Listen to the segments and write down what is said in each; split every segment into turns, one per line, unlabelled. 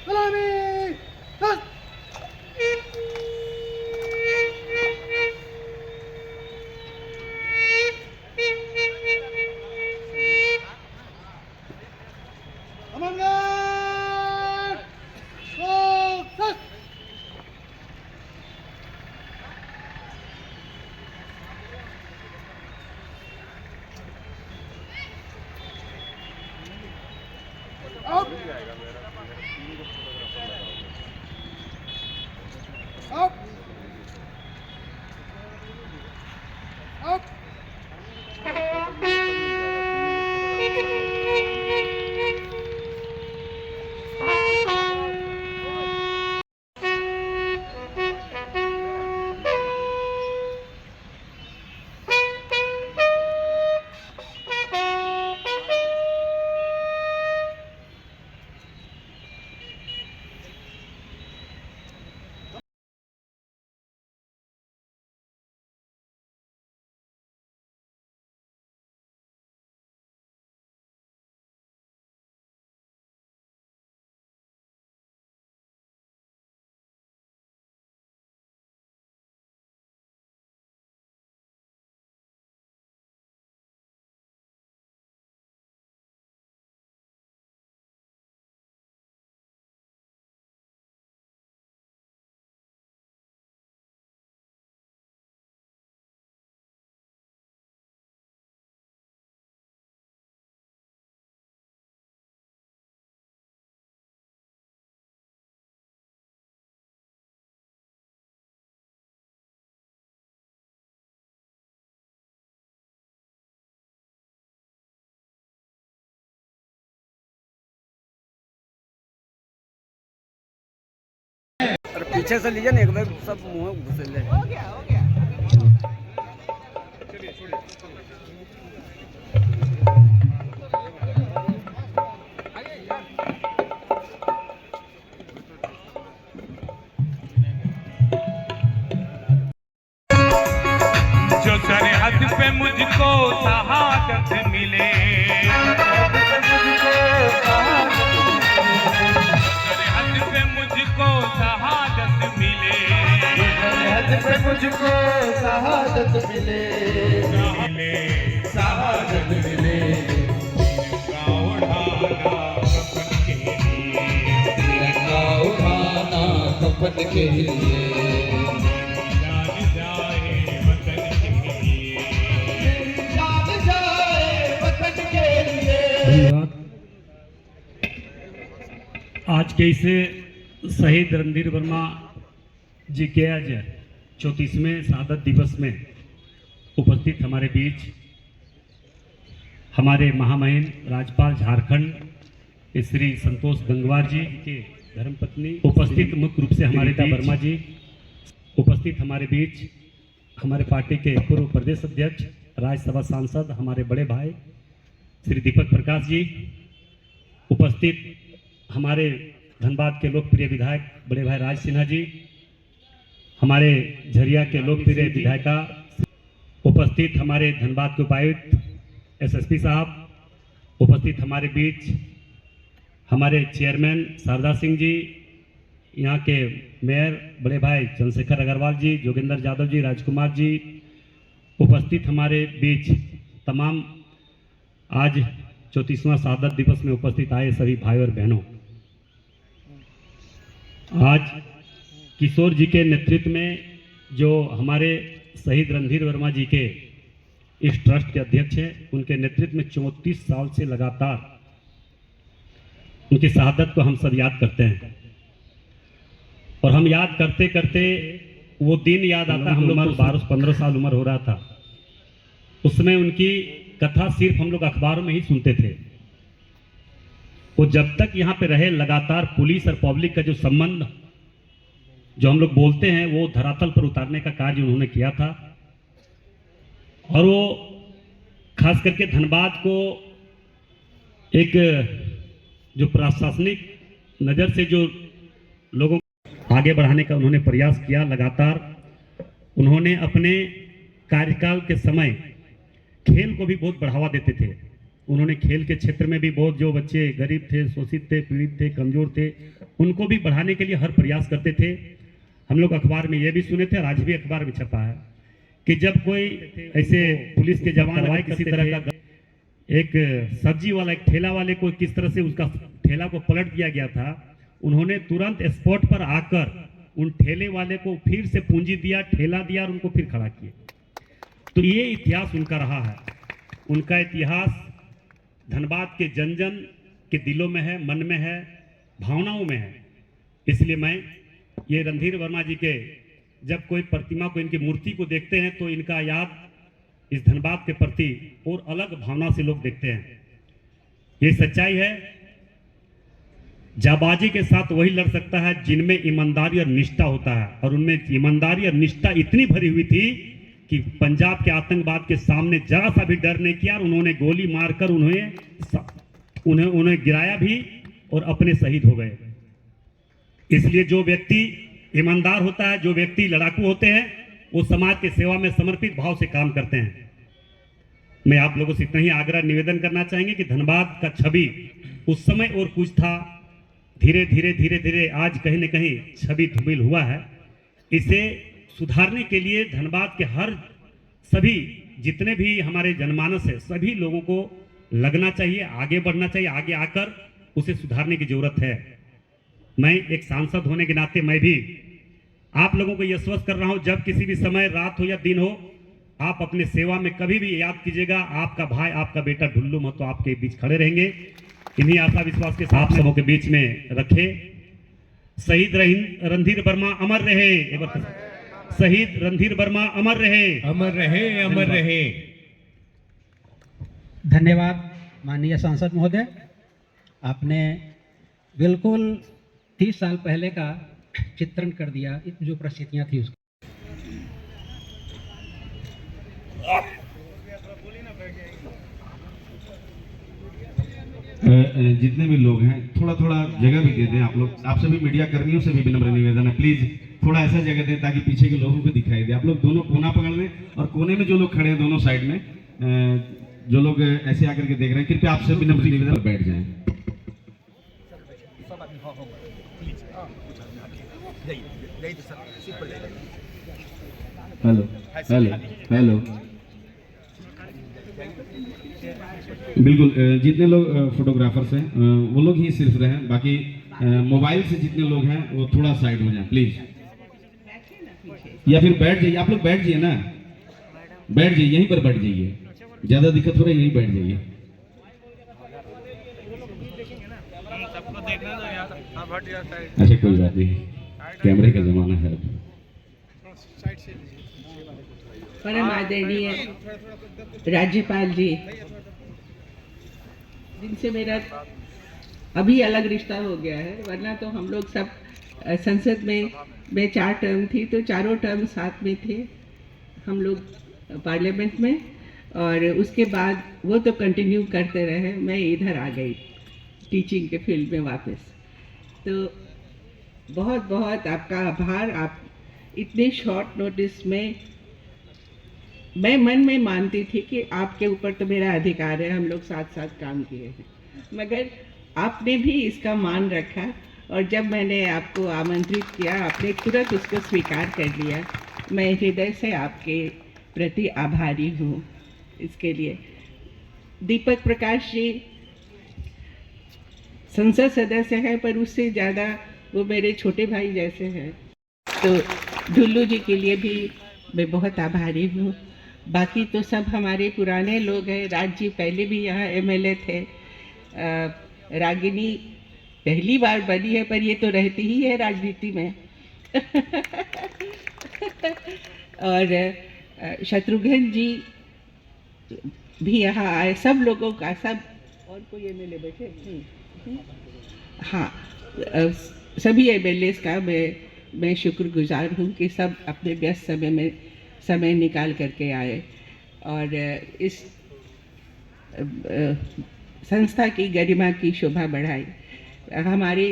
सलामी सत अमरनाथ सत up up up
और पीछे से लीजिए ना एक बार सब मुंह घुस ले।
हो गया
चलिए छोड़िए
जो सरहद पे मुझको शहादत मिले, सरहद पे मुझको शहादत मिले,
सरहद पे मुझको शहादत मिले,
मिले
शहादत मिले।
तिरंगा उड़ाना कफन के लिए,
तिरंगा उठाना कफन के लिए,
जान जाए वतन के लिए।
जान जाए वतन के लिए।
धन्यवाद। आज के इस शहीद रणधीर वर्मा जी के आज 34वें शहादत दिवस में उपस्थित हमारे बीच हमारे महामहिम राज्यपाल झारखंड श्री संतोष गंगवार जी के धर्मपत्नी उपस्थित, मुख्य रूप से हमारे रीता वर्मा जी उपस्थित, हमारे बीच हमारे पार्टी के पूर्व प्रदेश अध्यक्ष राज्यसभा सांसद हमारे बड़े भाई श्री दीपक प्रकाश जी उपस्थित, हमारे धनबाद के लोकप्रिय विधायक बड़े भाई राज सिन्हा जी, हमारे झरिया के लोकप्रिय विधायिका उपस्थित, हमारे धनबाद के उपायुक्त एसएसपी साहब उपस्थित, हमारे बीच हमारे चेयरमैन शारदा सिंह जी, यहाँ के मेयर बड़े भाई चंद्रशेखर अग्रवाल जी, जोगिंदर यादव जी, राजकुमार जी उपस्थित, हमारे बीच तमाम आज 34वां शहादत दिवस में उपस्थित आए सभी भाई और बहनों। आज किशोर जी के नेतृत्व में जो हमारे शहीद रणधीर वर्मा जी के इस ट्रस्ट के अध्यक्ष हैं, उनके नेतृत्व में 34 साल से लगातार उनकी शहादत को हम सब याद करते हैं। और हम याद करते करते वो दिन याद आता, हम लोग 12-15 साल उम्र हो रहा था, उसमें उनकी कथा सिर्फ हम लोग अखबारों में ही सुनते थे। वो जब तक यहाँ पे रहे लगातार पुलिस और पब्लिक का जो संबंध जो हम लोग बोलते हैं वो धरातल पर उतारने का कार्य उन्होंने किया था। और वो खास करके धनबाद को एक जो प्रशासनिक नज़र से जो लोगों को आगे बढ़ाने का उन्होंने प्रयास किया लगातार। उन्होंने अपने कार्यकाल के समय खेल को भी बहुत बढ़ावा देते थे। उन्होंने खेल के क्षेत्र में भी बहुत, जो बच्चे गरीब थे, शोषित थे, पीड़ित थे, कमजोर थे, उनको भी बढ़ाने के लिए हर प्रयास करते थे। हम लोग अखबार में ये भी सुने थे और आज भी अखबार में छपा है कि जब कोई ऐसे पुलिस के जवान आए किसी तरह का, एक सब्जी वाला एक ठेला वाले को किस तरह से उसका ठेला को पलट दिया गया था, उन्होंने तुरंत स्पॉट पर आकर उन ठेले वाले को फिर से पूंजी दिया, ठेला दिया और उनको फिर खड़ा किए। तो ये इतिहास उनका रहा है। उनका इतिहास धनबाद के जन जन के दिलों में है, मन में है, भावनाओं में है। इसलिए मैं ये रणधीर वर्मा जी के जब कोई प्रतिमा को, इनकी मूर्ति को देखते हैं तो इनका याद इस धनबाद के प्रति और अलग भावना से लोग देखते हैं। ये सच्चाई है, जाबाजी के साथ वही लड़ सकता है जिनमें ईमानदारी और निष्ठा होता है, और उनमें ईमानदारी और निष्ठा इतनी भरी हुई थी कि पंजाब के आतंकवाद के सामने जरा सा भी डर नहीं किया और उन्होंने गोली मारकर उन्हें गिराया भी और अपने शहीद हो गए। इसलिए जो व्यक्ति ईमानदार होता है, जो व्यक्ति लड़ाकू होते हैं, वो समाज की सेवा में समर्पित भाव से काम करते हैं। मैं आप लोगों से इतना ही आग्रह निवेदन करना चाहेंगे कि धनबाद का छवि उस समय और कुछ था, धीरे धीरे धीरे धीरे आज कहीं न कहीं छवि धूमिल हुआ है। इसे सुधारने के लिए धनबाद के हर सभी जितने भी हमारे जनमानस है, सभी लोगों को लगना चाहिए, आगे बढ़ना चाहिए, आगे आकर उसे सुधारने की जरूरत है। मैं एक सांसद होने के नाते मैं भी आप लोगों को यह आश्वस्त कर रहा हूं, जब किसी भी समय रात हो या दिन हो, आप अपने सेवा में कभी भी याद कीजिएगा, आपका भाई, आपका बेटा ढुल्लू महतो आपके बीच खड़े रहेंगे। इन्हीं आशा विश्वास के साथ सबों के बीच में रखे। शहीद रणधीर वर्मा अमर रहे। शहीद रणधीर वर्मा अमर रहे,
अमर रहे, अमर रहे।
धन्यवाद माननीय सांसद महोदय, आपने बिल्कुल 30 साल पहले का चित्रण कर दिया, जो परिस्थितियां थी उसको।
जितने भी लोग हैं थोड़ा थोड़ा जगह भी दे दें आप लोग। आप सभी मीडिया कर्मियों से भी विनम्र निवेदन है, प्लीज थोड़ा ऐसा जगह दें ताकि पीछे के लोगों को दिखाई दे। आप लोग दोनों कोना पकड़ लें और कोने में जो लोग खड़े हैं दोनों साइड में, जो लोग ऐसे आकर के देख रहे हैं, कृपया आपसे विनम्र निवेदन बैठ जाएं। हेलो हेलो हेलो, बिल्कुल जितने लोग फोटोग्राफर्स हैं वो लोग ही सिर्फ रहें, बाकी मोबाइल से जितने लोग हैं वो थोड़ा साइड हो जाएं प्लीज, या फिर बैठ जाइए। आप लोग बैठ जाइए ना, बैठ जाइए, यहीं पर बैठ जाइए, ज्यादा दिक्कत हो रही है, यहीं बैठ जाइए। अच्छा कोई बात नहीं, कैमरे का जमाना है।
परम आदरणीय राज्यपाल जी, जिनसे मेरा अभी अलग रिश्ता हो गया है, वरना तो हम लोग सब संसद में 4 टर्म थी तो चारों टर्म साथ में थे हम लोग पार्लियामेंट में, और उसके बाद वो तो कंटिन्यू करते रहे, मैं इधर आ गई टीचिंग के फील्ड में वापस। तो बहुत बहुत आपका आभार। आप इतने शॉर्ट नोटिस में, मैं मन में मानती थी कि आपके ऊपर तो मेरा अधिकार है, हम लोग साथ साथ काम किए हैं, मगर आपने भी इसका मान रखा, और जब मैंने आपको आमंत्रित किया आपने तुरंत उसको स्वीकार कर लिया। मैं हृदय से आपके प्रति आभारी हूँ इसके लिए। दीपक प्रकाश जी संसद सदस्य हैं, पर उससे ज़्यादा वो मेरे छोटे भाई जैसे हैं। तो ढुल्लू जी के लिए भी मैं बहुत आभारी हूँ। बाकी तो सब हमारे पुराने लोग हैं। राज जी पहले भी यहाँ एमएलए थे, रागिनी पहली बार बनी है, पर ये तो रहती ही है राजनीति में। और शत्रुघ्न जी भी यहाँ आए, सब लोगों का, सब और कोई एमएलए बैठे, हाँ, सभी एमएलए का मैं शुक्रगुजार हूँ कि सब अपने व्यस्त समय में समय निकाल करके आए और इस संस्था की गरिमा की शोभा बढ़ाई। हमारे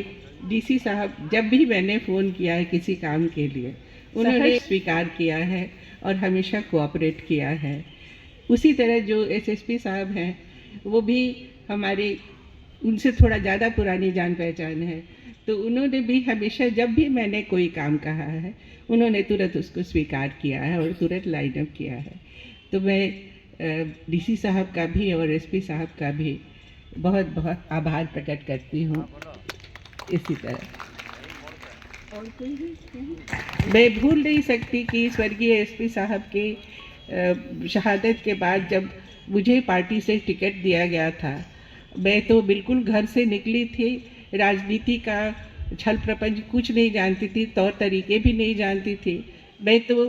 डीसी साहब, जब भी मैंने फ़ोन किया है किसी काम के लिए, उन्होंने स्वीकार किया है और हमेशा कोऑपरेट किया है। उसी तरह जो एसएसपी साहब हैं, वो भी हमारे, उनसे थोड़ा ज़्यादा पुरानी जान पहचान है, तो उन्होंने भी हमेशा जब भी मैंने कोई काम कहा है उन्होंने तुरंत उसको स्वीकार किया है और तुरंत लाइन अप किया है। तो मैं डीसी साहब का भी और एसपी साहब का भी बहुत बहुत आभार प्रकट करती हूँ। इसी तरह और कोई भी मैं भूल नहीं सकती कि स्वर्गीय एसपी साहब के शहादत के बाद जब मुझे पार्टी से टिकट दिया गया था, मैं तो बिल्कुल घर से निकली थी, राजनीति का छल प्रपंच कुछ नहीं जानती थी, तौर तरीके भी नहीं जानती थी। मैं तो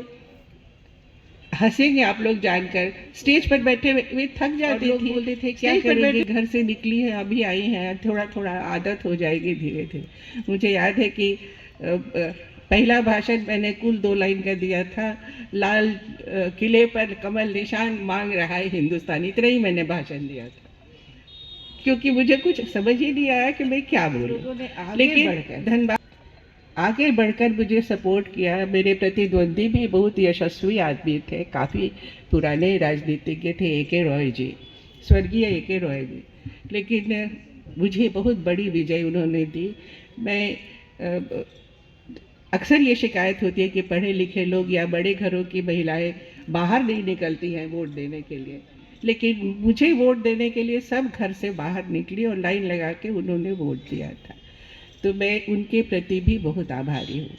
हंसेंगे आप लोग जानकर, स्टेज पर बैठे हुए थक जाती थी, बोलते थे क्या करेंगे, घर से निकली है, अभी आई हैं, थोड़ा थोड़ा आदत हो जाएगी धीरे धीरे। मुझे याद है कि पहला भाषण मैंने कुल 2 लाइन का दिया था, लाल किले पर कमल निशान मांग रहा है हिंदुस्तान, इतना ही मैंने भाषण दिया था, क्योंकि मुझे कुछ समझ ही नहीं आया कि मैं क्या बोलूं। लेकिन धन्यवाद, आगे बढ़कर मुझे सपोर्ट किया। मेरे प्रतिद्वंदी भी बहुत यशस्वी आदमी थे, काफ़ी पुराने राजनीतिज्ञ थे, A.K. रॉय जी, स्वर्गीय A.K. रॉय जी, लेकिन मुझे बहुत बड़ी विजय उन्होंने दी। मैं अक्सर ये शिकायत होती है कि पढ़े लिखे लोग या बड़े घरों की महिलाएं बाहर नहीं निकलती हैं वोट देने के लिए, लेकिन मुझे वोट देने के लिए सब घर से बाहर निकली और लाइन लगा के उन्होंने वोट दिया था। तो मैं उनके प्रति भी बहुत आभारी हूँ।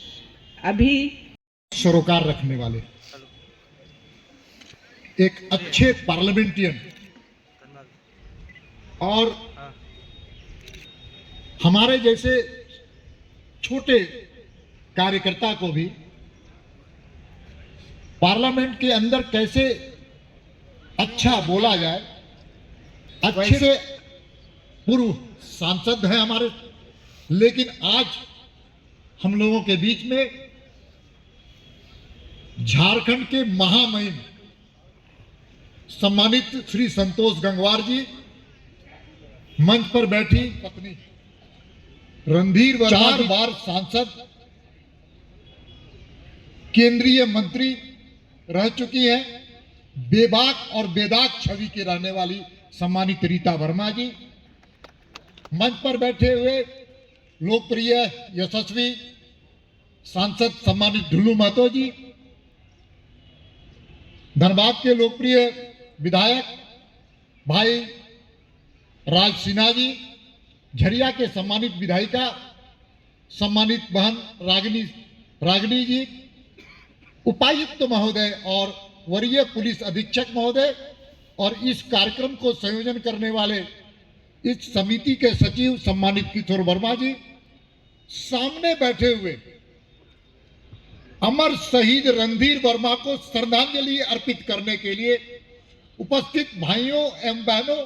अभी
सरोकार रखने वाले एक अच्छे पार्लियामेंटियन और हमारे जैसे छोटे कार्यकर्ता को भी पार्लियामेंट के अंदर कैसे अच्छा बोला जाए, अच्छे से पूर्व सांसद हैं हमारे, लेकिन आज हम लोगों के बीच में झारखंड के महामहिम सम्मानित श्री संतोष गंगवार जी, मंच पर बैठी पत्नी रणधीर वर्मा, 4 बार सांसद, केंद्रीय मंत्री रह चुकी हैं, बेबाक और बेदाग छवि की रहने वाली सम्मानित रीता वर्मा जी, मंच पर बैठे हुए लोकप्रिय यशस्वी सांसद सम्मानित ढुल्लू महतो जी, धनबाद के लोकप्रिय विधायक भाई राज सिन्हा जी, झरिया के सम्मानित विधायिका सम्मानित बहन रागिनी जी, उपायुक्त महोदय और वरीय पुलिस अधीक्षक महोदय, और इस कार्यक्रम को संयोजन करने वाले इस समिति के सचिव सम्मानित किशोर वर्मा जी, सामने बैठे हुए अमर शहीद रणधीर वर्मा को श्रद्धांजलि अर्पित करने के लिए उपस्थित भाइयों एवं बहनों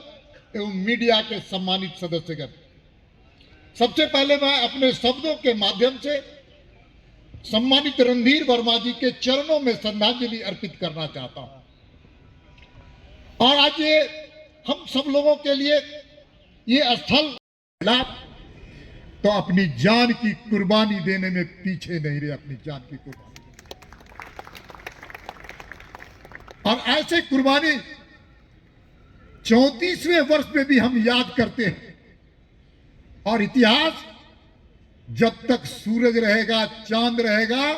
एवं मीडिया के सम्मानित सदस्यगण, सबसे पहले मैं अपने शब्दों के माध्यम से सम्मानित रणधीर वर्मा जी के चरणों में श्रद्धांजलि अर्पित करना चाहता हूं। और आज ये हम सब लोगों के लिए ये स्थल तो अपनी जान की कुर्बानी देने में पीछे नहीं रहे, अपनी जान की कुर्बानी, और ऐसे कुर्बानी 34वें वर्ष में भी हम याद करते हैं। और इतिहास जब तक सूरज रहेगा, चांद रहेगा,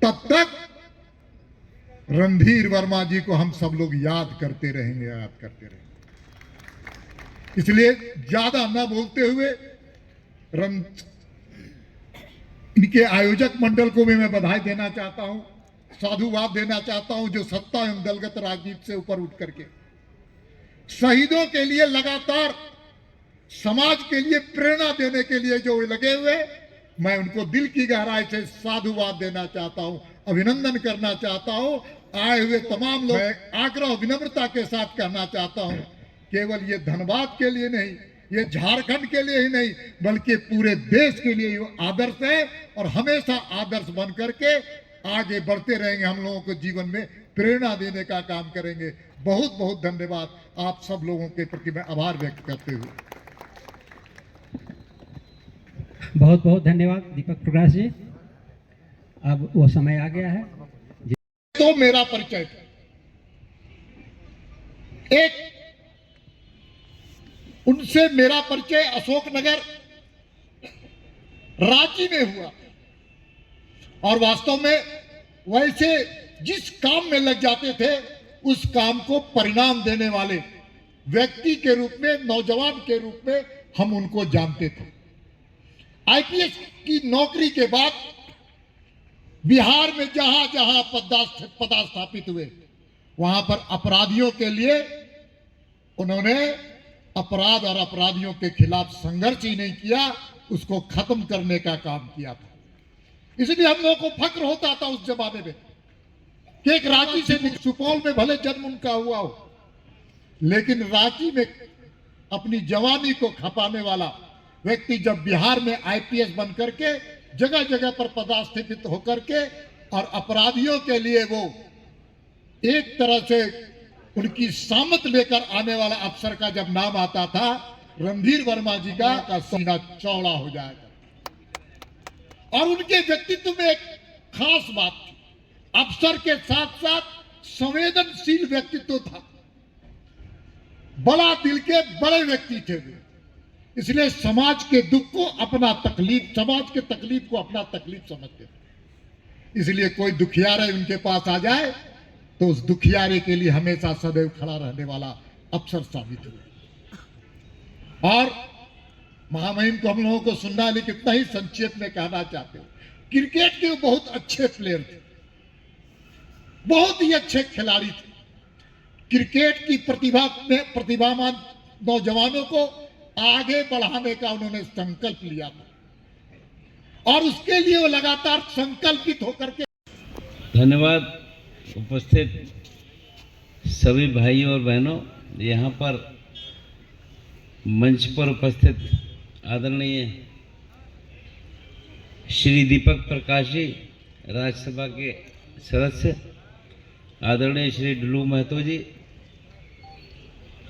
तब तक रणधीर वर्मा जी को हम सब लोग याद करते रहेंगे। इसलिए ज्यादा न बोलते हुए इनके आयोजक मंडल को भी मैं बधाई देना चाहता हूं, साधुवाद देना चाहता हूं, जो सत्ता एवं दलगत राजनीति से ऊपर उठ करके शहीदों के लिए लगातार समाज के लिए प्रेरणा देने के लिए जो लगे हुए, मैं उनको दिल की गहराई से साधुवाद देना चाहता हूं, अभिनंदन करना चाहता हूं। आए हुए तमाम लोग आग्रह विनम्रता के साथ कहना चाहता हूं, केवल ये धनबाद के लिए नहीं, ये झारखंड के लिए ही नहीं, बल्कि पूरे देश के लिए आदर्श है, और हमेशा आदर्श बन करके आगे बढ़ते रहेंगे, हम लोगों को जीवन में प्रेरणा देने का काम करेंगे। बहुत बहुत धन्यवाद, आप सब लोगों के प्रति मैं आभार व्यक्त करते हुए।
बहुत बहुत धन्यवाद दीपक प्रकाश जी। अब वो समय आ गया है
तो मेरा परिचय था, एक उनसे मेरा परिचय अशोकनगर रांची में हुआ, और वास्तव में वैसे जिस काम में लग जाते थे उस काम को परिणाम देने वाले व्यक्ति के रूप में, नौजवान के रूप में हम उनको जानते थे। आईपीएस की नौकरी के बाद बिहार में जहां जहां पदस्थापित हुए वहां पर अपराधियों के लिए उन्होंने अपराध और अपराधियों के खिलाफ संघर्ष ही नहीं किया, उसको खत्म करने का काम किया था। इसलिए हम लोगों को फक्र होता था उस जमाने में कि एक रांची से, सुपौल में भले जन्म उनका हुआ हो, लेकिन रांची में अपनी जवानी को खपाने वाला व्यक्ति जब बिहार में आईपीएस बन करके जगह जगह पर पदस्थापित होकर के और अपराधियों के लिए वो एक तरह से उनकी सामत लेकर आने वाला अफसर का जब नाम आता था, रणधीर वर्मा जी का सीना चौड़ा हो जाएगा। और उनके व्यक्तित्व में एक खास बात थी, अफसर के साथ साथ संवेदनशील व्यक्तित्व था, बड़ा दिल के बड़े व्यक्ति थे वे। इसलिए समाज के दुख को अपना तकलीफ, समाज के तकलीफ को अपना तकलीफ समझते थे। इसलिए कोई दुखियारे उनके पास आ जाए तो उस दुखियारे के लिए हमेशा सदैव खड़ा रहने वाला अफसर साबित हुए। और महामहिम को हम लोगों को सुनना है, लेकिन इतना ही संक्षेप में कहना चाहते हो, क्रिकेट के बहुत अच्छे प्लेयर थे, बहुत ही अच्छे खिलाड़ी थे। क्रिकेट की प्रतिभावान नौजवानों को आगे बढ़ाने का उन्होंने संकल्प लिया था और उसके लिए वो लगातार संकल्पित होकर के।
धन्यवाद। उपस्थित सभी भाइयों और बहनों, यहाँ पर मंच पर उपस्थित आदरणीय श्री दीपक प्रकाश जी, राज्यसभा के सदस्य, आदरणीय श्री डुल्लू महतो जी,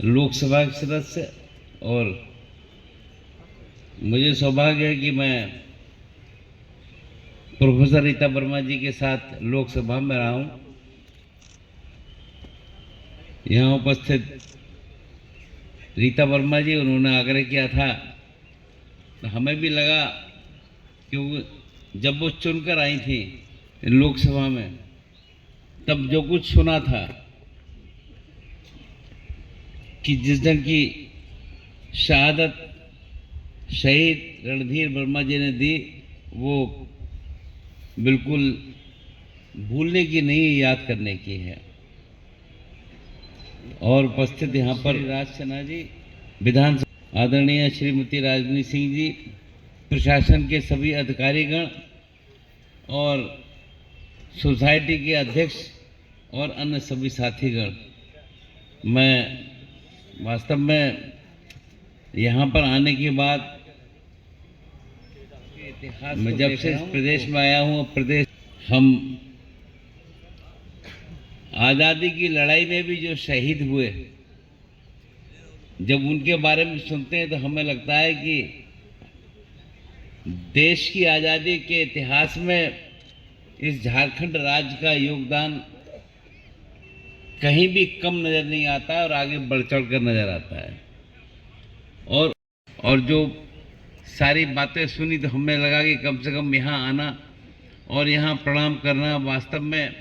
लोकसभा के सदस्य, और मुझे सौभाग्य है कि मैं प्रोफेसर रीता वर्मा जी के साथ लोकसभा में रहा हूँ। यहाँ उपस्थित रीता वर्मा जी, उन्होंने आग्रह किया था तो हमें भी लगा, क्योंकि जब वो चुनकर आई थी लोकसभा में तब जो कुछ सुना था कि जिस ढंग की शहादत शहीद रणधीर वर्मा जी ने दी, वो बिल्कुल भूलने की नहीं, याद करने की है। और उपस्थित यहाँ पर राज सिन्हा जी, विधानसभा, आदरणीय श्रीमती राजनी सिंह जी, प्रशासन के सभी अधिकारीगण और सोसाइटी के अध्यक्ष और अन्य सभी साथीगण, मैं वास्तव में यहाँ पर आने के बाद, मैं जब से इस प्रदेश में आया हूँ, प्रदेश, हम आज़ादी की लड़ाई में भी जो शहीद हुए, जब उनके बारे में सुनते हैं तो हमें लगता है कि देश की आज़ादी के इतिहास में इस झारखंड राज्य का योगदान कहीं भी कम नज़र नहीं आता और आगे बढ़ चढ़ कर नज़र आता है। और जो सारी बातें सुनी तो हमें लगा कि कम से कम यहाँ आना और यहाँ प्रणाम करना, वास्तव में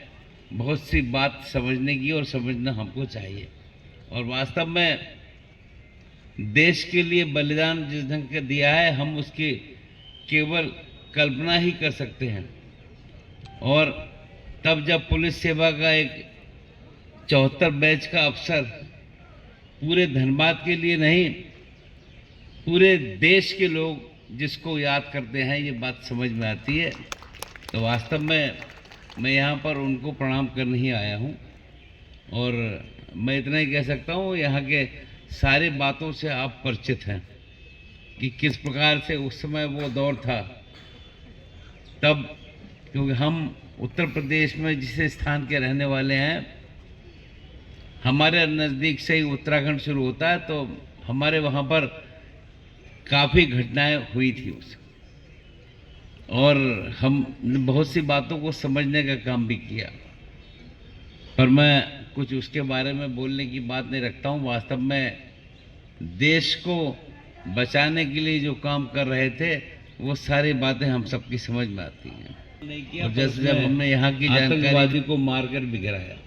बहुत सी बात समझने की और समझना हमको चाहिए। और वास्तव में देश के लिए बलिदान जिस ढंग का दिया है, हम उसकी केवल कल्पना ही कर सकते हैं। और तब जब पुलिस सेवा का एक 74 बैच का अफसर पूरे धनबाद के लिए नहीं, पूरे देश के लोग जिसको याद करते हैं, ये बात समझ में आती है। तो वास्तव में मैं यहाँ पर उनको प्रणाम करने ही आया हूँ। और मैं इतना ही कह सकता हूँ, यहाँ के सारी बातों से आप परिचित हैं कि किस प्रकार से उस समय वो दौर था। तब क्योंकि हम उत्तर प्रदेश में जिस स्थान के रहने वाले हैं, हमारे नज़दीक से ही उत्तराखंड शुरू होता है, तो हमारे वहाँ पर काफ़ी घटनाएं हुई थी उस, और हम बहुत सी बातों को समझने का काम भी किया। पर मैं कुछ उसके बारे में बोलने की बात नहीं रखता हूँ। वास्तव में देश को बचाने के लिए जो काम कर रहे थे, वो सारी बातें हम सबकी समझ में आती हैं। और जैसे जब हमने यहाँ की आतंकवादी को मारकर बिखराया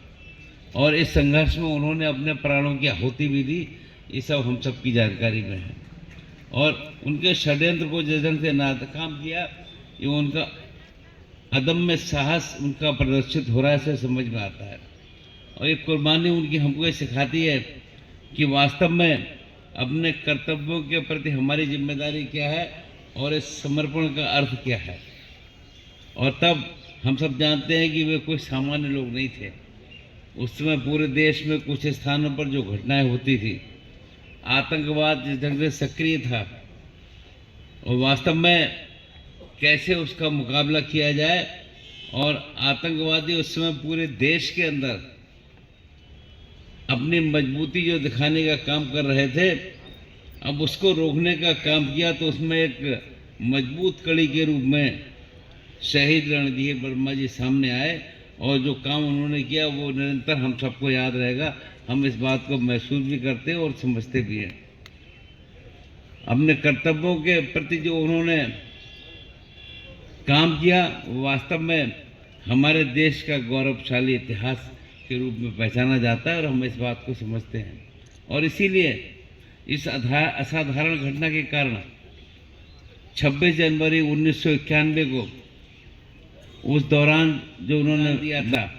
और इस संघर्ष में उन्होंने अपने प्राणों की आहुति भी दी, ये सब हम सबकी जानकारी में है। और उनके षड्यंत्र को जिस ढंग से नाकाम किया, ये उनका अदम्य साहस उनका प्रदर्शित हो रहा है, से समझ में आता है। और ये कुर्बानी उनकी हमको ये सिखाती है कि वास्तव में अपने कर्तव्यों के प्रति हमारी जिम्मेदारी क्या है और इस समर्पण का अर्थ क्या है। और तब हम सब जानते हैं कि वे कोई सामान्य लोग नहीं थे। उस समय पूरे देश में कुछ स्थानों पर जो घटनाएं होती थी, आतंकवाद जिस ढंग से सक्रिय था और वास्तव में कैसे उसका मुकाबला किया जाए, और आतंकवादी उस समय पूरे देश के अंदर अपनी मजबूती जो दिखाने का काम कर रहे थे, अब उसको रोकने का काम किया तो उसमें एक मजबूत कड़ी के रूप में शहीद रणधीर वर्मा जी सामने आए। और जो काम उन्होंने किया वो निरंतर हम सबको याद रहेगा। हम इस बात को महसूस भी करते हैं और समझते भी हैं। अपने कर्तव्यों के प्रति जो उन्होंने काम किया, वो वास्तव में हमारे देश का गौरवशाली इतिहास के रूप में पहचाना जाता है और हम इस बात को समझते हैं। और इसीलिए इस असाधारण घटना के कारण 26 जनवरी 1991 को, उस दौरान जो उन्होंने दिया था,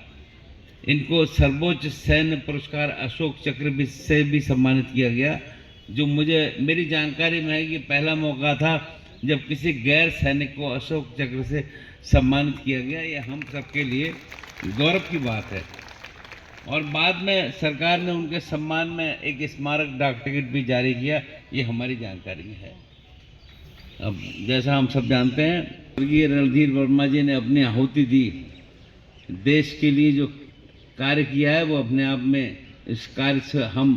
इनको सर्वोच्च सैन्य पुरस्कार अशोक चक्र से भी सम्मानित किया गया, जो मेरी जानकारी में है कि पहला मौका था जब किसी गैर सैनिक को अशोक चक्र से सम्मानित किया गया। ये हम सबके लिए गौरव की बात है। और बाद में सरकार ने उनके सम्मान में एक स्मारक डाक टिकट भी जारी किया, ये हमारी जानकारी में है। अब जैसा हम सब जानते हैं, स्वर्गीय रणधीर वर्मा जी ने अपनी आहुति दी, देश के लिए जो कार्य किया है वो अपने आप में, इस कार्य से हम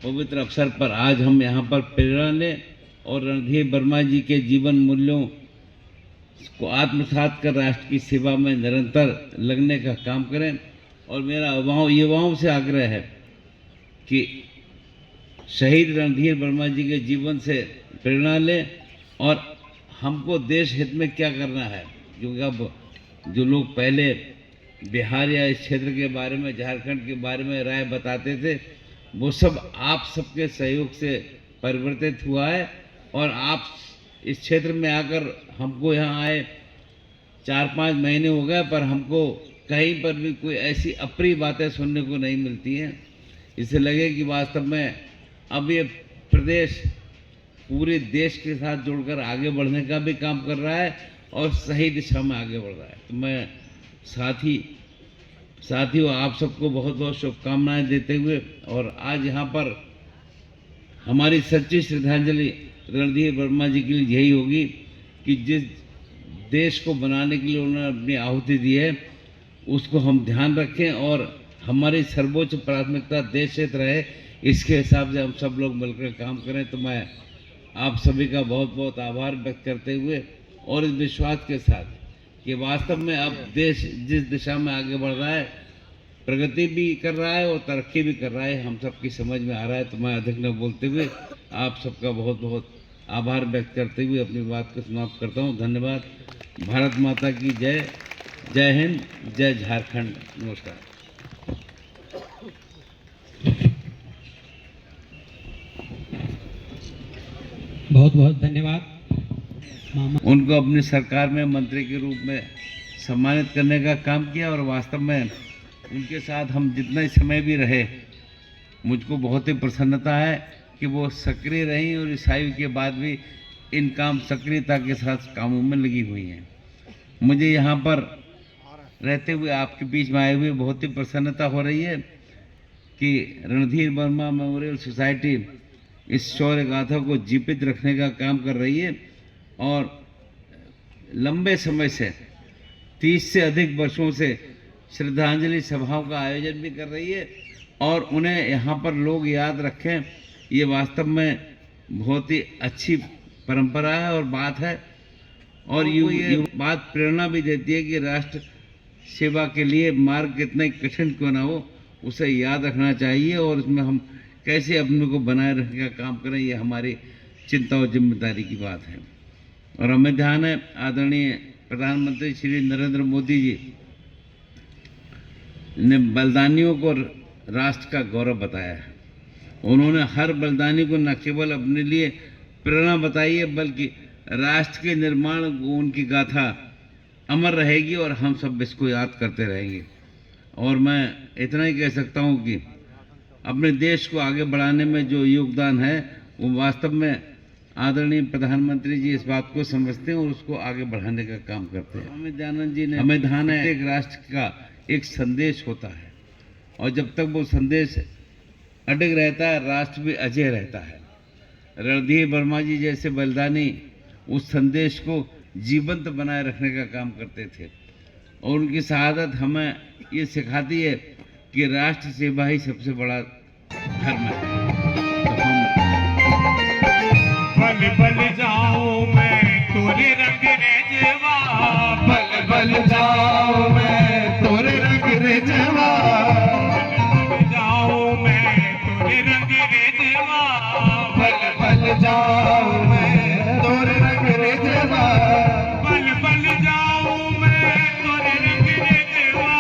पवित्र अवसर पर आज हम यहाँ पर प्रेरणा लें और रणधीर वर्मा जी के जीवन मूल्यों को आत्मसात कर राष्ट्र की सेवा में निरंतर लगने का काम करें। और मेरा युवाओं से आग्रह है कि शहीद रणधीर वर्मा जी के जीवन से प्रेरणा लें और हमको देश हित में क्या करना है। क्योंकि अब जो लोग पहले बिहार या इस क्षेत्र के बारे में, झारखंड के बारे में राय बताते थे, वो सब आप सबके सहयोग से परिवर्तित हुआ है। और आप इस क्षेत्र में आकर, हमको यहाँ आए 4-5 महीने हो गए, पर हमको कहीं पर भी कोई ऐसी अप्रिय बातें सुनने को नहीं मिलती हैं। इससे लगे कि वास्तव में अब ये प्रदेश पूरे देश के साथ जुड़कर आगे बढ़ने का भी काम कर रहा है और सही दिशा में आगे बढ़ रहा है। तो मैं साथियों आप सबको बहुत बहुत शुभकामनाएं देते हुए, और आज यहाँ पर हमारी सच्ची श्रद्धांजलि रणधीर वर्मा जी के लिए यही होगी कि जिस देश को बनाने के लिए उन्होंने अपनी आहुति दी है, उसको हम ध्यान रखें और हमारी सर्वोच्च प्राथमिकता देश हित रहे, इसके हिसाब से हम सब लोग मिलकर काम करें। तो मैं आप सभी का बहुत बहुत आभार व्यक्त करते हुए और इस विश्वास के साथ कि वास्तव में अब देश जिस दिशा में आगे बढ़ रहा है, प्रगति भी कर रहा है और तरक्की भी कर रहा है, हम सबकी समझ में आ रहा है। तो मैं अधिक न बोलते हुए आप सबका बहुत बहुत आभार व्यक्त करते हुए अपनी बात को समाप्त करता हूँ। धन्यवाद। भारत माता की जय। जय हिंद, जय झारखंड। नमस्कार।
बहुत बहुत धन्यवाद मामा।
उनको अपनी सरकार में मंत्री के रूप में सम्मानित करने का काम किया और वास्तव में उनके साथ हम जितना समय भी रहे, मुझको बहुत ही प्रसन्नता है कि वो सक्रिय रहीं और इस आयु के बाद भी इन काम सक्रियता के साथ कामों में लगी हुई हैं। मुझे यहाँ पर रहते हुए आपके बीच में आए हुए बहुत ही प्रसन्नता हो रही है कि रणधीर वर्मा मेमोरियल सोसाइटी इस शौर्य गाथा को जीवित रखने का काम कर रही है और लंबे समय से 30 से अधिक वर्षों से श्रद्धांजलि सभाओं का आयोजन भी कर रही है और उन्हें यहाँ पर लोग याद रखें, ये वास्तव में बहुत ही अच्छी परंपरा है और बात है। और ये बात प्रेरणा भी देती है कि राष्ट्र सेवा के लिए मार्ग कितना ही कठिन क्यों ना हो, उसे याद रखना चाहिए और इसमें हम कैसे अपने को बनाए रखने का काम करें, ये हमारी चिंता और जिम्मेदारी की बात है। और हमें ध्यान है आदरणीय प्रधानमंत्री श्री नरेंद्र मोदी जी ने बलिदानियों को राष्ट्र का गौरव बताया है। उन्होंने हर बलिदानी को न केवल अपने लिए प्रेरणा बताई है बल्कि राष्ट्र के निर्माण को उनकी गाथा अमर रहेगी और हम सब इसको याद करते रहेंगे। और मैं इतना ही कह सकता हूँ कि अपने देश को आगे बढ़ाने में जो योगदान है वो वास्तव में आदरणीय प्रधानमंत्री जी इस बात को समझते हैं और उसको आगे बढ़ाने का काम करते हैं। स्वामी दयानंद जी ने हमें ध्यान है एक राष्ट्र का एक संदेश होता है और जब तक वो संदेश अडिग रहता है राष्ट्र भी अजय रहता है। रणधीर वर्मा जी जैसे बलिदानी उस संदेश को जीवंत बनाए रखने का काम करते थे और उनकी शहादत हमें ये सिखाती है कि राष्ट्र सेवा ही सबसे बड़ा धर्म है। तो हम
बल बल जाऊं मैं तोरे रंग रेजवा,
बल बल जाऊं मैं तोरे रंग रेजवा,
बल जाऊं मैं तोरे रंग रेजवा,
बल बल जाऊं मैं तोरे रंग रेजवा,
बल बल जाऊं मैं तोरे रंग रेजवा,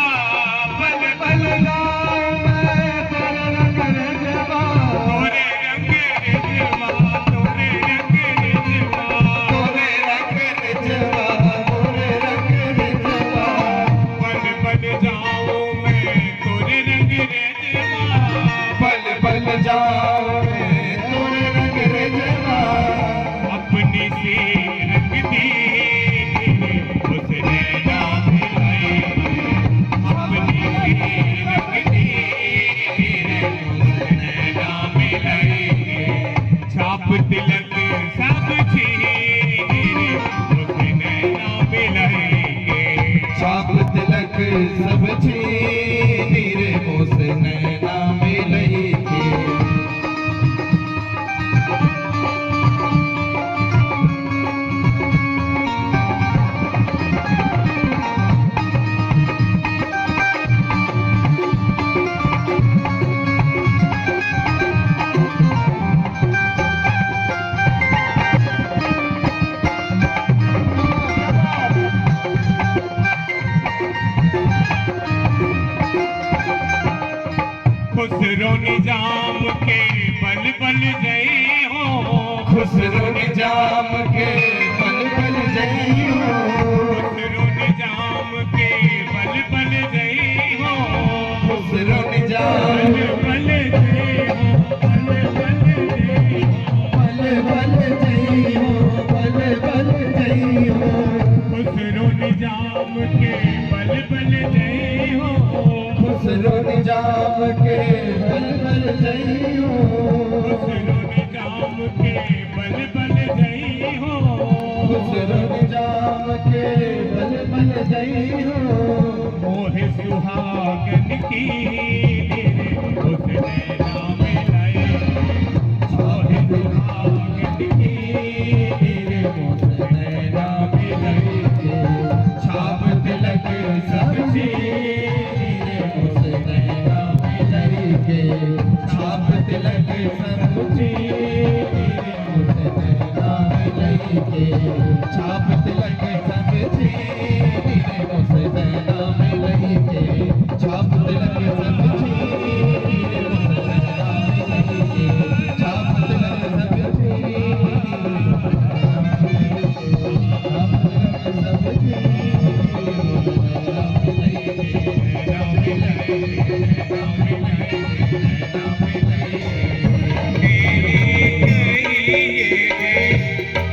बल बल जाऊं मैं तोरे रंग रेजवा,
तोरे रंग रेजवा, तोरे रंग रेजवा,
तोरे रंग रेजवा, तोरे रंग रेजवा,
बल बल जाऊं मैं तोरे रंग रेजवा,
बल बल जाऊं मैं तोरे रंग रेजवा,
अपनी सी रंग दी उसने नाम लाई, अपनी सी रंग दी उसने नाम लाई, छाप तिलक सब चीर उसने नाम लाई,
छाप तिलक सब छीनी रे उसने नाम लई के,
खुसरो निजाम के बल बल जय हो,
खुसरो निजाम के बल बल जई हो,
खुसरो निजाम के बल बल जय हो,
खुसरो निजाम
बल जय हो, बल बल जय हो,
बल बल जई हो, बल बल जई हो,
खुसरो निजाम के बल बल जय हो,
खुसरो निजाम के बल बल जई हो,
खुसरो निजाम के बल बल जय हो,
खुसरो निजाम के बल बल जई हो,
मोह सुहागन की उसने नाम लाई, मोह सुहागन की
उसने नाम लई के, छाप तिलक सब चीर उसने नाम लई के, छाप तिलक सब चीर उसने नाम लई के, छाप तिलक सब चीर उसने नाम लई के, छाप तिलक सब चीर उसने नाम लई के, छाप तिलक सब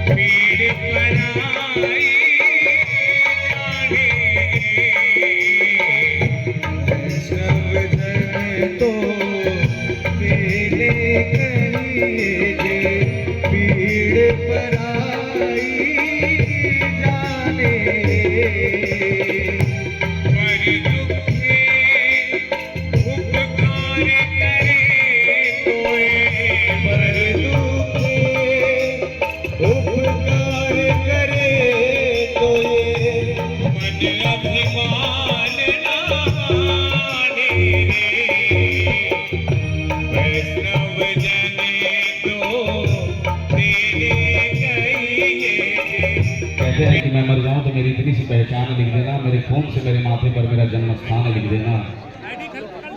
पीर परा
कहते हैं कि मैं मर जाऊं तो मेरी इतनी सी पहचान लिख देना, मेरे खून से मेरे माथे पर मेरा जन्म स्थान लिख देना।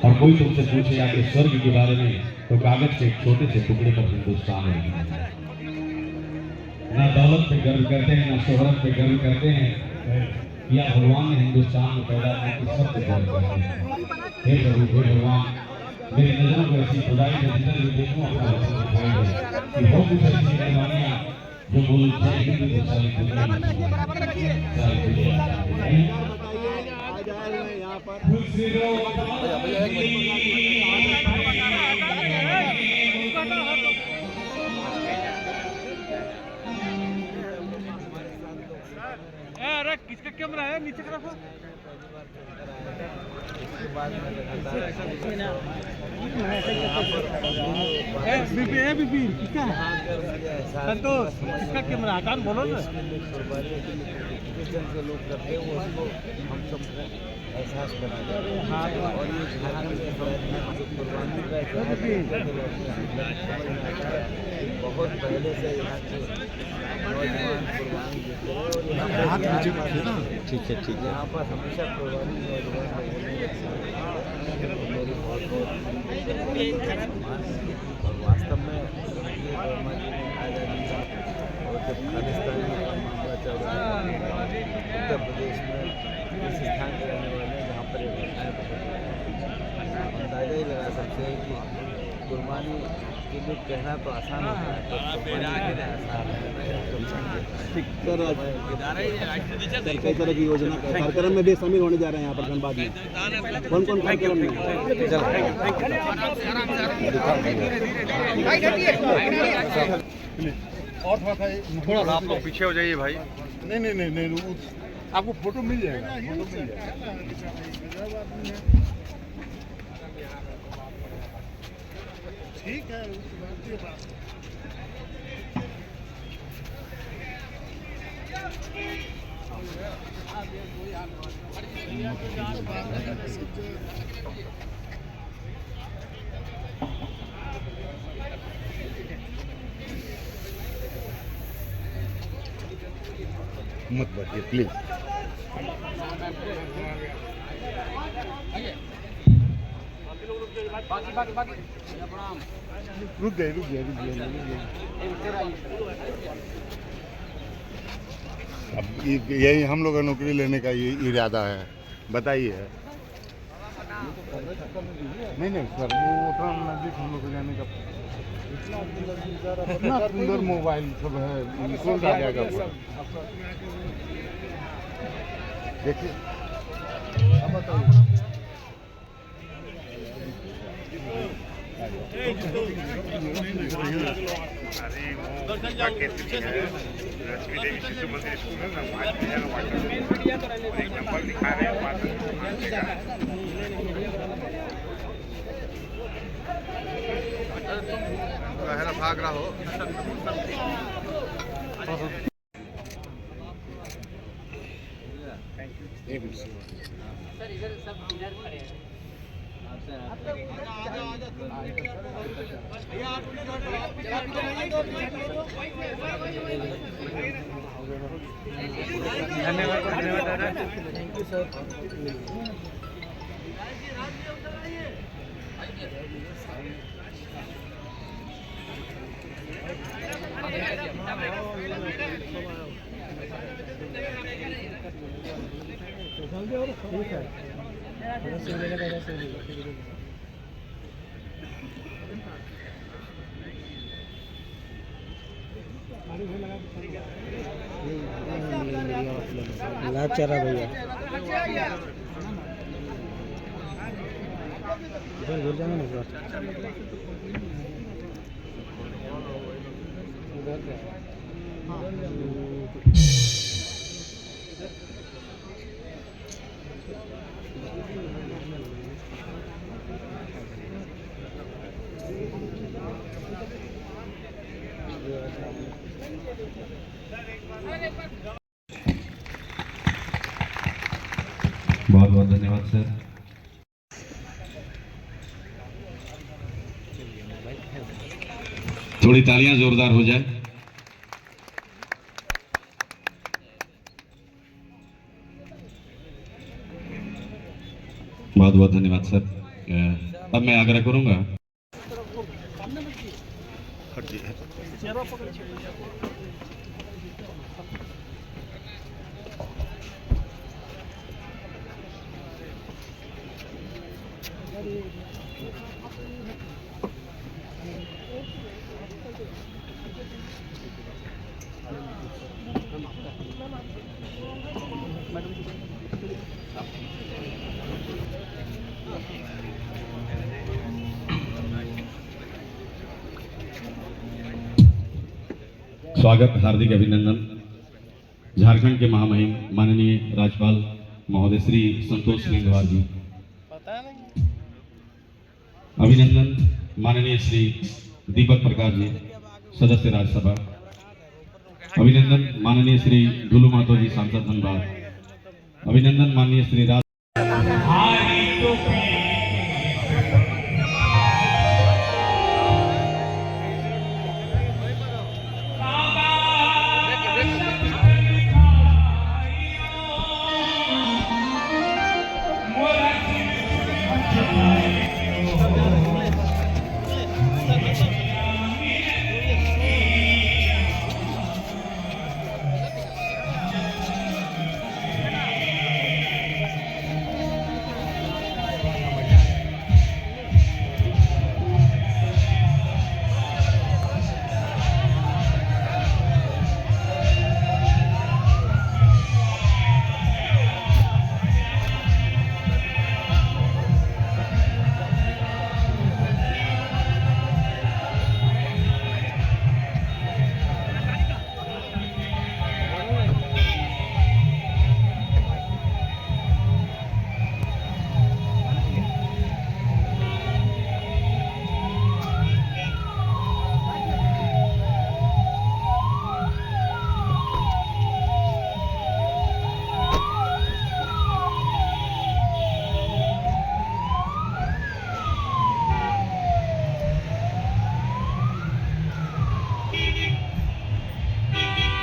और कोई तुमसे पूछे आगे स्वर्ग के बारे में तो कागज के एक छोटे से टुकड़े पर हिंदुस्तान लिख देना। ना दौलत पे गर्व करते हैं, ना शोहरत पे गर्व करते हैं, या भगवान ने हिंदुस्तान में पैदा किया कि सब पे गर्व करते हैं। हे प्रभु, हे भगवान, मेरी नजरों को ऐसी खुदाई में जिधर भी देखूं अपना वचन दिखाई दे कि हो कुछ ऐसी मेहरबानियां जो बोलते हैं कि सारी दुनिया
अरे किसका कैमरा है, नीचे का रखो। बीपी किसका संतोष, किसका कैमरा हटान बोलो ना।
जो लोग करते हैं वो उसको हम सबको एहसास कराते हैं। और ये झारखंड के जो कुर्बानी का बहुत पहले से यहाँ के नौजवान कुर्बानी देते हैं और ठीक है यहाँ पर हमेशा कुर्बानी नौजवान मेरी बहुत और वास्तव में ये वर्मा जी ने आज़ादी और जब खालिस्तानी का मामला चल रहा है उत्तर प्रदेश में इस स्थान के रहने वाले जहाँ पर ये घटनाएँ अंदाजा ही लगा सकते हैं कि कुर्बानी के लिए कहना तो आसान होता है
सर कई तरह की योजना कार्यक्रम में भी शामिल होने जा रहे हैं यहाँ पर धनबाद में। कौन कौन कार्यक्रम में?
और थोड़ा आप लोग पीछे हो जाइए भाई। नहीं, आपको फोटो मिल जाएगा, ठीक है। मत बैठिए प्लीज। रुक गए। अब यही हम लोग का नौकरी लेने का ये इरादा है, बताइए। नहीं सर, वो उतना नजदीक हम लोग को जाने का इतना सुंदर मोबाइल सब है, कौन सा जाएगा देखिए। अब बताइए। भाग रहा हो।
सर इधर सब इधर खड़े हैं।
धन्यवाद दादा।
Thank you sir. लाचारा भैया घुर जाना ना
बहुत बहुत धन्यवाद सर। थोड़ी तालियां जोरदार हो जाए। बहुत बहुत धन्यवाद सर। अब मैं आग्रह करूंगा स्वागत, हार्दिक अभिनंदन। झारखंड के महामहिम माननीय राज्यपाल महोदय श्री संतोष गंगवार जी, अभिनंदन माननीय श्री दीपक प्रकाश जी, सदस्य राज्यसभा, अभिनंदन माननीय श्री गुलू मातो जी, सांसद धनबाद, अभिनंदन माननीय श्री
हारी टोपी